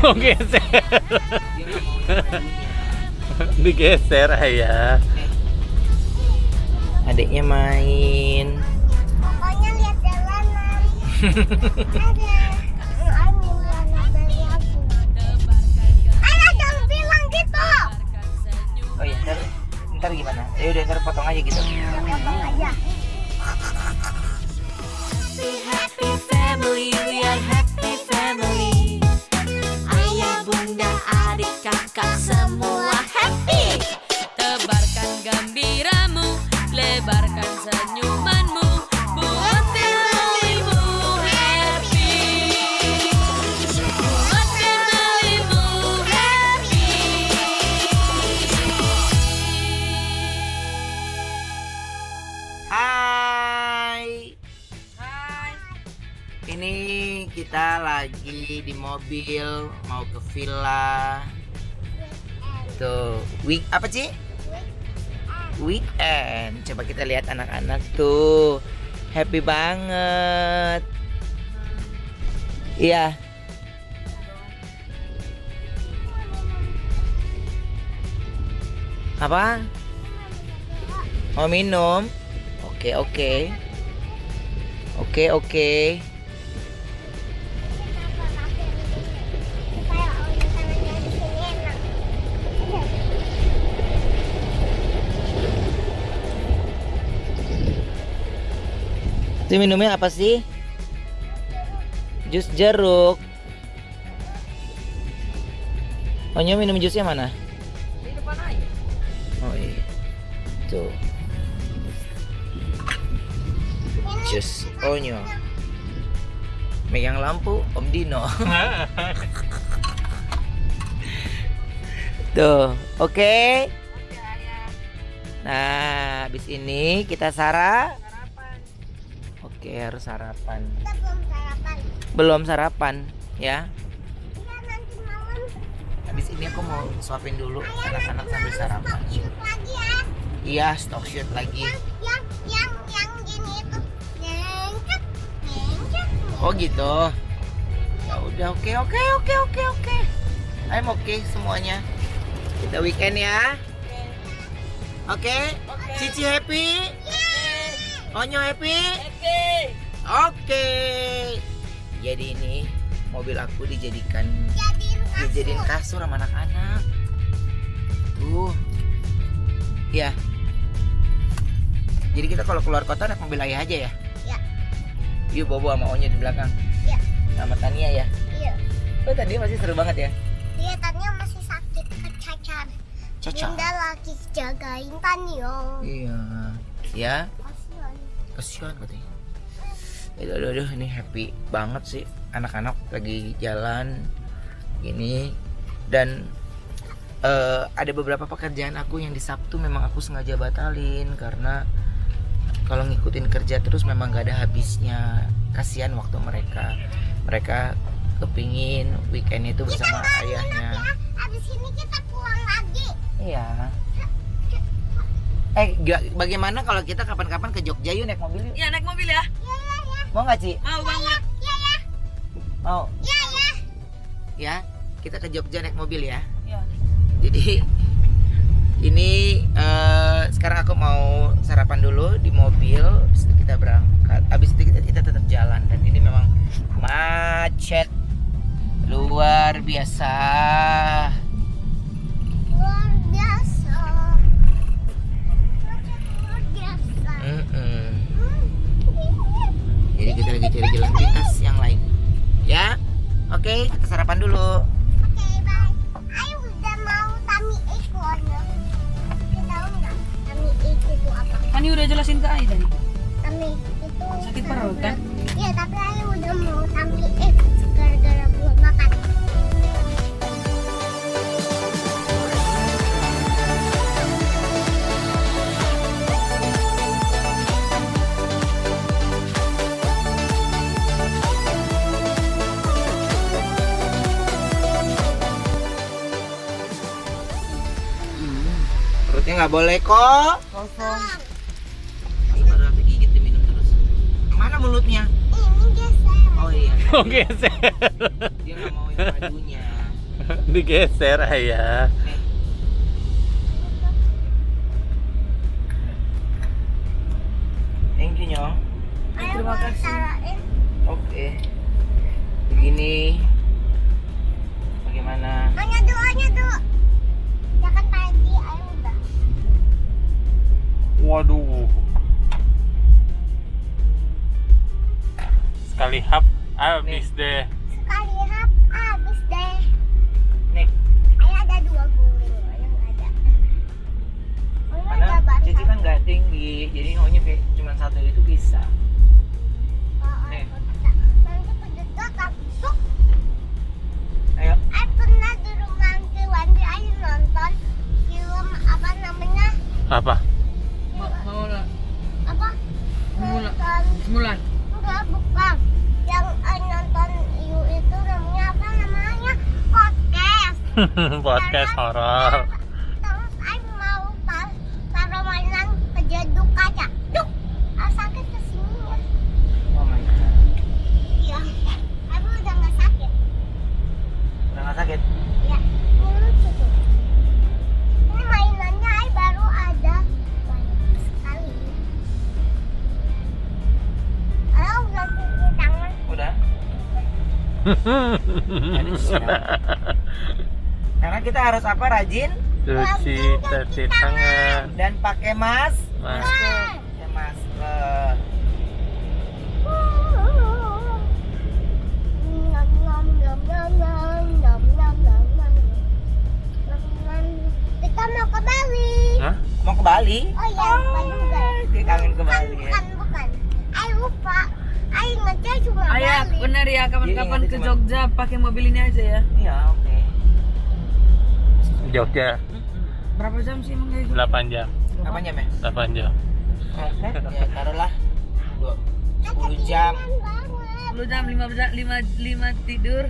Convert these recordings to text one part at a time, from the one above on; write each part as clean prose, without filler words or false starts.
Oh geser. Dia nggak mau yang majunya. Digeser ayah. Adiknya main. Pokoknya lihat jalanan. Ayah jangan bilang gitu. Oh iya, ntar gimana? Ya udah ntar potong aja gitu. Potong aja. Happy family, we are happy family. Ayah, bunda, adik, kakak semua happy. Tebarkan gembiramu, lebarkan senyumanmu, buat familymu happy. Buat familymu happy. Hai. Ini kita lagi di mobil mau ke villa. Tuh, apa sih? Weekend. Coba kita lihat anak-anak tuh. Happy banget. Iya. Apa? Mau minum? Oke, oke. Oke, oke. Itu minumnya apa sih? Jus jeruk. Onyo minum jusnya mana? Di depan aja. Oh iya. Tuh. Jus Onyo. Megang lampu Om Dino. Tuh, oke. Nah, habis ini kita Sarapan. Oke, harus sarapan. Kita belum sarapan. Belum sarapan, ya. Iya nanti malam. Habis ini aku mau suapin dulu anak-anak sambil sarapan. Shoot lagi ya. Iya, stock shoot lagi. Yang gini itu. Ngengket. Oh gitu. Ya udah, oke. I'm oke semuanya. Kita weekend ya. Oke. Cici happy? Onyo happy? Oke. Jadi ini mobil aku dijadiin kasur sama anak-anak. Tuh. Ya. Jadi kita kalau keluar kota naik mobil ayah aja ya? Ya. Yuk Bobo sama Onyo di belakang. Ya. Sama Tania ya. Iya. Oh tadi masih seru banget ya. Dia tanya masih sakit kecacar. Caca. Bunda lagi jagain Tanyo. Iya. Ya. Kasihan. Kasihan katanya. Aduh, ini happy banget sih anak-anak lagi jalan gini dan ada beberapa pekerjaan aku yang di Sabtu memang aku sengaja batalin karena kalau ngikutin kerja terus memang gak ada habisnya. Kasihan waktu mereka kepingin weekend itu bersama ayahnya. Abis ini kita pulang lagi. Iya. Bagaimana kalau kita kapan-kapan ke Jogja yuk naik mobil yuk? Ya, naik mobil ya. Mau nggak Ci? Mau banget. Mau? Iya. Ya, kita ke Jogja naik mobil ya. Ya. Jadi ini sekarang aku mau sarapan dulu di mobil, habis itu kita berangkat. Habis itu kita tetap jalan dan ini memang macet luar biasa. Luar biasa. Luar biasa. Jadi kita lagi cari jalan pintas yang lain. Ya, oke, kita sarapan dulu. Oke, bye. Ayo udah mau tummy ache warna. Kita tahu nggak tummy ache itu apa? Kan udah jelasin ke Ai tadi. Tummy itu Sakit perut kan? Iya, tapi Ayo udah mau tummy ache gara-gara belum makan. Perutnya nggak boleh kok. Kosong. Baru aku gigit diminum terus. Mana mulutnya? Ini geser. Oh iya. Oh geser. Dia nggak mau yang majunya. Digeser ayah. Nih. Thank you, Nyong. Ayo Terima mau kasih. taruhin. Oke. Begini. Bagaimana? Hanya dulu. Jangan pagi, ayo udah. Waduh. Sekali hap habis deh. Sekali hap, habis deh. Nih, Ayo ada 2 guling, ayo nggak ada. Ayo ada karena bantal. Cici kan nggak tinggi, jadi maunya kayak cuma satu itu bisa. Nih. Nanti pendekat langsung. Ayo. Ayo pernah di rumah Aunty Wandi, ayo nonton film apa namanya? Apa? Mau lah. Apa? Mula. Nonton Mulan. enggak bukan. Yang nonton Iu itu namanya apa namanya? Podcast. Podcast horor. Terus ayo mau taruh mainan kejeduk kaca. Duk. Sakit ke sini ya. Oh my god. Iya. Aku udah nggak sakit. Udah nggak sakit? Ya, ini lucu tuh. Ini mainannya ay baru ada banyak sekali. Ayo udah cuci tangan. Udah. Aduh, siap. Karena kita harus apa? Rajin Cuci tangan. dan pakai masker. Masker. Ya masker. Nom nom nom nom nom nom nom nom nom. Kita mau ke Bali. Hah? Mau ke Bali? Oh iya, lupa juga. Dia kangen ke Bali ya. Bukan. Ay lupa. Ay ingatnya cuma Ayah, Bali. benar ya kapan-kapan Iya, ke cuma- Jogja pakai mobil ini aja ya. Iya, oke. Jogja Berapa jam sih emang kayak gitu? 8 jam. Kapan jam ya? 8 jam. Oke, ya taruhlah 10 jam. 10 jam, 5 tidur,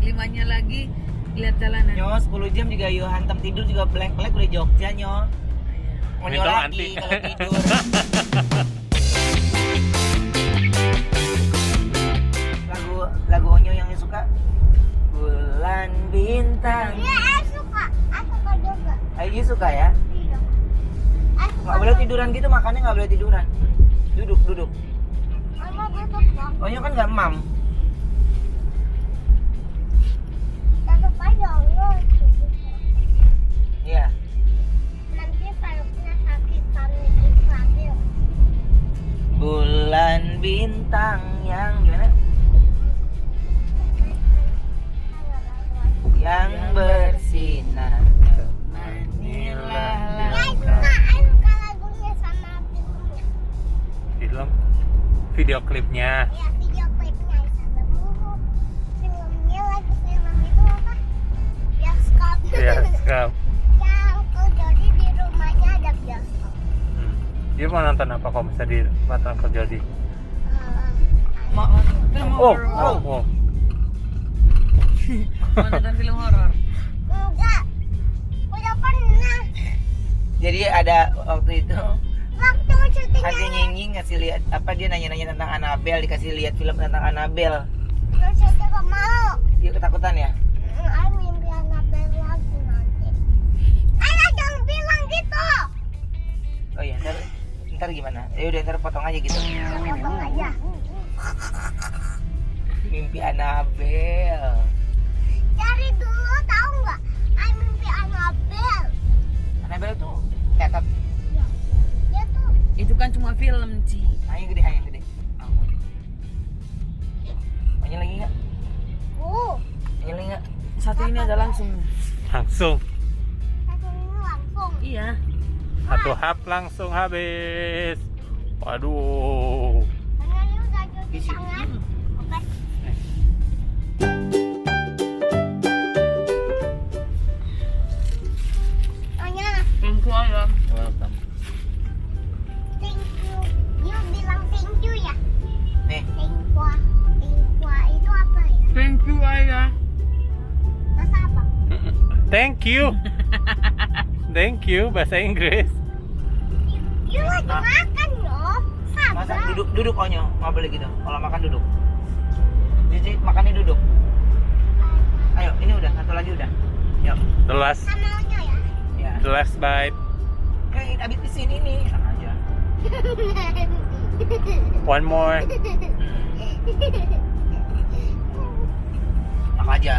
5-nya lagi lihat jalanan. Nyo, 10 jam juga yuk hantam tidur juga blank-blank udah Jogja, Nyo. Mau Itu nyo lagi anti. kalau tidur. lagu Onyo yang suka Bulan Bintang. Iya, aku suka. Aku suka juga. Ayu suka ya? Iya. Aku Nggak boleh tiduran gitu, makannya nggak boleh tiduran. Duduk. Mama suka. Onyo kan nggak mam. Tetap aja Allah. Iya. Nanti perutnya sakit kami ikhlasnya. Bulan bintang yang gimana? Yang bersinar. Temanilah Ya itu langkah. kak, aku suka lagunya sama filmnya. Film video klipnya. Ya video klipnya sama dulu. Filmnya lagi film itu apa? Bioskop. Bioskop. Yang Uncle Jody di rumahnya ada bioskop. Dia mau nonton apa kalau bisa di mata Uncle Jody? Mau film Oh, horor. oh, oh. Mau nonton film horor. Enggak. Udah pernah. Jadi ada waktu itu Waktu Ade syutingnya. Nyinying ngasih lihat apa, dia nanya-nanya tentang Annabelle, dikasih lihat film tentang Annabelle. Terus saya gak mau. Dia ketakutan ya? Aku mimpi Annabelle lagi nanti. Ayah jangan bilang gitu. Oh iya, ntar gimana? Ya udah ntar potong aja gitu. Potong aja. Mimpi Annabelle. Dari dulu tahu nggak? Ay mimpi Annabelle. Annabelle tuh tetot. Dia tuh Itu kan cuma film, Ci. Yang gede, yang gede. Banyak lagi nggak? Banyak lagi nggak? Satu ini aja langsung. Langsung. satu ini langsung. Iya. Satu hap langsung habis. Waduh. Karena ini udah cuci tangan. Oke. Tanya, Thank you, Ayah. Welcome. thank you. You bilang thank you ya? Nih, Thank you. Thank you itu apa ya? Thank you, Ayah. Bahasa apa? Thank you. Thank you bahasa Inggris. You lagi makan loh. masa Sabar. duduk Onyo, nggak boleh gitu. Kalau makan duduk. Jadi makannya duduk. Ayo, ini udah, satu lagi udah. Yuk. The last, Sama Onyo ya. Ya. the last bite. Abis di sini nih, enak aja. One more. Enak aja.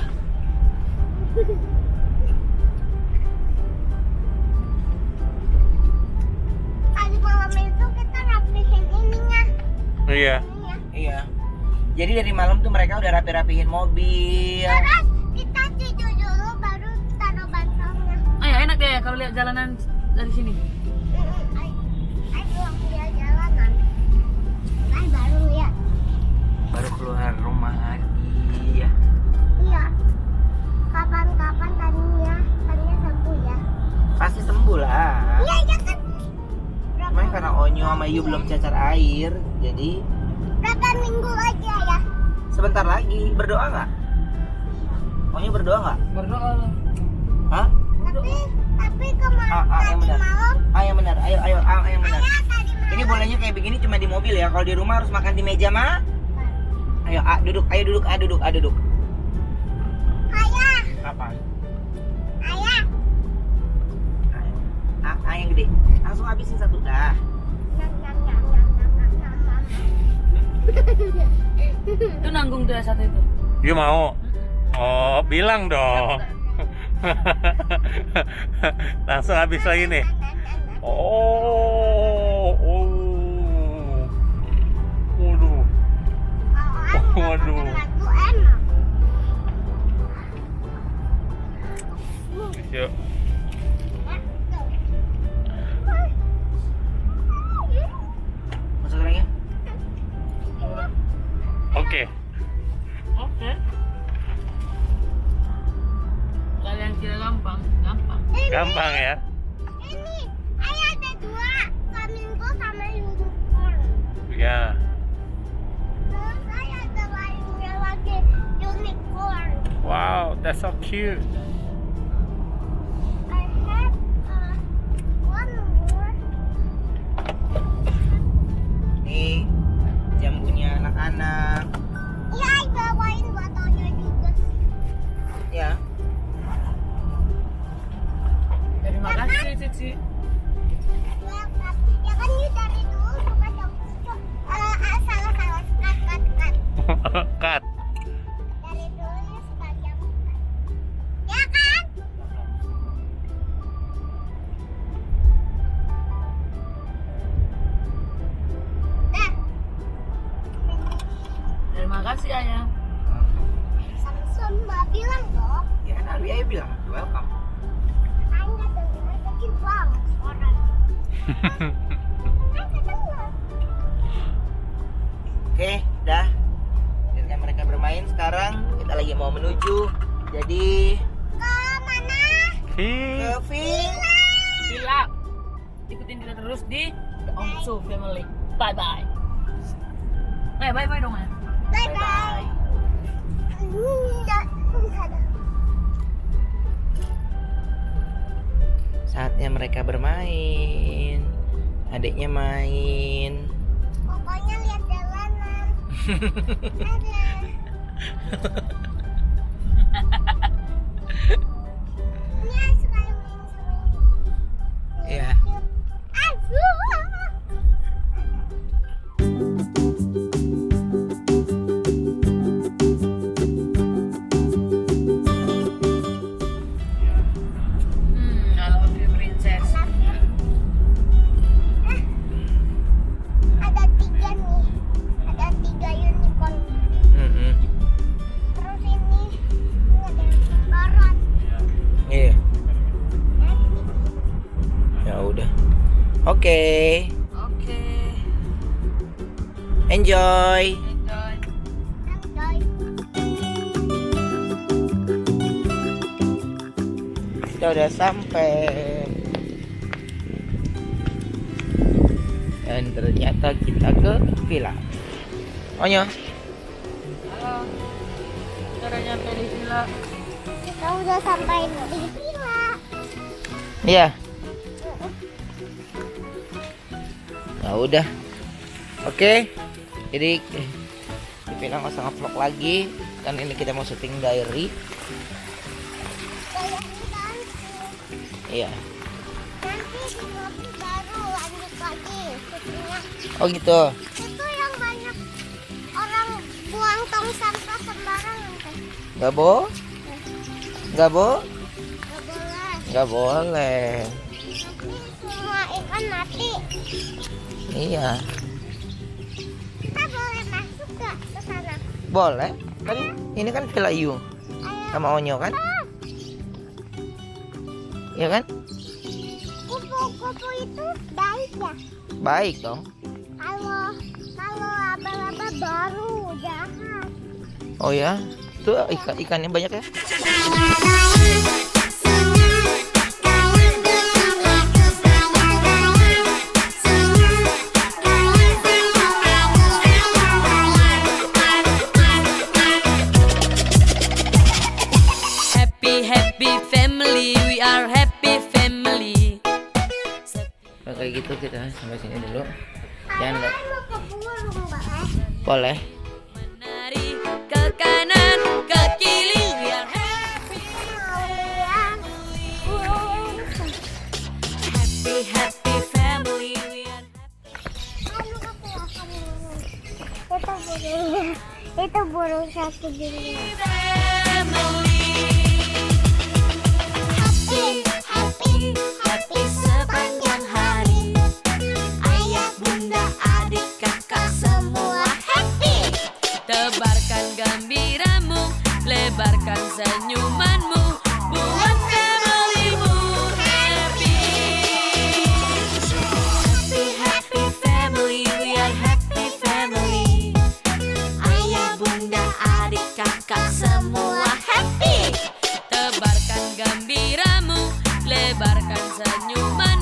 Tadi malam itu kita rapihin ininya. Iya. Ininya. Iya. Jadi dari malam tuh mereka udah rapi-rapihin mobil. Terus kita tidur dulu baru taruh bantalnya. Ayo enak deh kalau lihat jalanan dari sini. Ay belum lihat jalanan. Ay baru lihat. Baru keluar rumah lagi ya. Iya. Kapan-kapan tadinya sembuh ya. Pasti sembuh lah. Iya iya kan. Cuman karena Onyo sama Yu belum cacar air, jadi Berapa minggu lagi ya? sebentar lagi. Berdoa nggak? Onyo berdoa nggak? Berdoa lah. Hah? Tapi kemarin yang tadi benar. malam. Yang benar. Ayo, yang benar. Ayah tadi malam. Ini bolehnya kayak begini cuma di mobil ya. Kalau di rumah harus makan di meja mah. Ayo, duduk. Ayo duduk. Duduk. Ayah, Apa? ayah. Yang gede. Langsung habisin satu dah. Nyam, nyam, nyam, nyam, nyam, nyam, nyam, nyam. Itu nanggung tuh ya satu itu. You mau? Oh, bilang dong. Langsung habis lagi nih. Oh. Waduh. Waduh. Lagu enak. Yuk. Masuk lagi. Oke. Oke. Kalian kira gampang? Gampang. Gampang ya. Ini, ayah ada dua, flamingo sama unicorn. Ya. Terus ayah ada lainnya lagi unicorn. Wow, that's so cute. I have one more. Nih, jambunya anak-anak. Iya, ayah bawain buat Onyo juga. Ya. Terima kasih Cici. Welcome. Ya kan you dari dulu suka salah cut. Cut. Dari dulu you suka jamu cut. Ya kan? Dah. Terima kasih ayah. Sama bilang dong. Ya kan Alwi ayo bilang welcome. Anda dengar kecil banget orang. Anda dengar. Oke, dah. Biarkan mereka bermain. Sekarang kita lagi mau menuju. Jadi Ke mana? ke villa. Villa. Ikutin kita terus di The Onsu Family. Bye bye. Bye bye dong ya. Bye bye. Enggak ada. Saatnya mereka bermain. Adiknya main. Pokoknya lihat jalanan. Ada. Ini aku suka yang main sama ini. Iya. Aduh. I love you princess. Ada tiga nih. Ada tiga unicorn. Mm-mm. Terus ini ada koran. Iya. Ya udah. Oke. Oke. Enjoy. Enjoy. Enjoy. Kita udah sampai. Dan ternyata kita ke villa. Onyo. Halo. Kita udah nyampe di villa. Kita udah sampai di villa. Iya. Ya udah. Oke. Jadi dibilang nggak usah nge-vlog lagi Kan ini kita mau syuting diary. Kayak ganti. Iya. Nanti di mobil baru lanjut lagi syutingnya. Oh gitu. Itu yang banyak orang buang tong sampah sembarangan kan? Nggak bo? Nggak bo? Gak boleh. Nggak boleh. Nanti semua ikan mati. Iya. Kita boleh masuk gak ke sana? Boleh. Kan ini kan Villa You Ayo. sama Onyo kan? Iya kan? Kupu-kupu itu baik ya? Baik dong. Kalau laba-laba baru jahat. Oh ya. Tuh ikannya banyak ya. Happy family, we are happy family. Kayak gitu kita sampai sini dulu. Jangan Ayah mau ke burung boleh? boleh. Menari ke kanan, ke kiri, we are happy. Mau lihat burung. Happy family, we are Ayo aku akan burung. Itu burung satu dulu. family. Happy sepanjang hari. Ayah, bunda, adik, kakak semua happy. Tebarkan gembiramu, lebarkan senyumanmu, buat familymu happy. Happy family, we are happy family. Ayah, bunda, adik, kakak semua happy. Tebarkan gembiramu, lebarkan senyuman.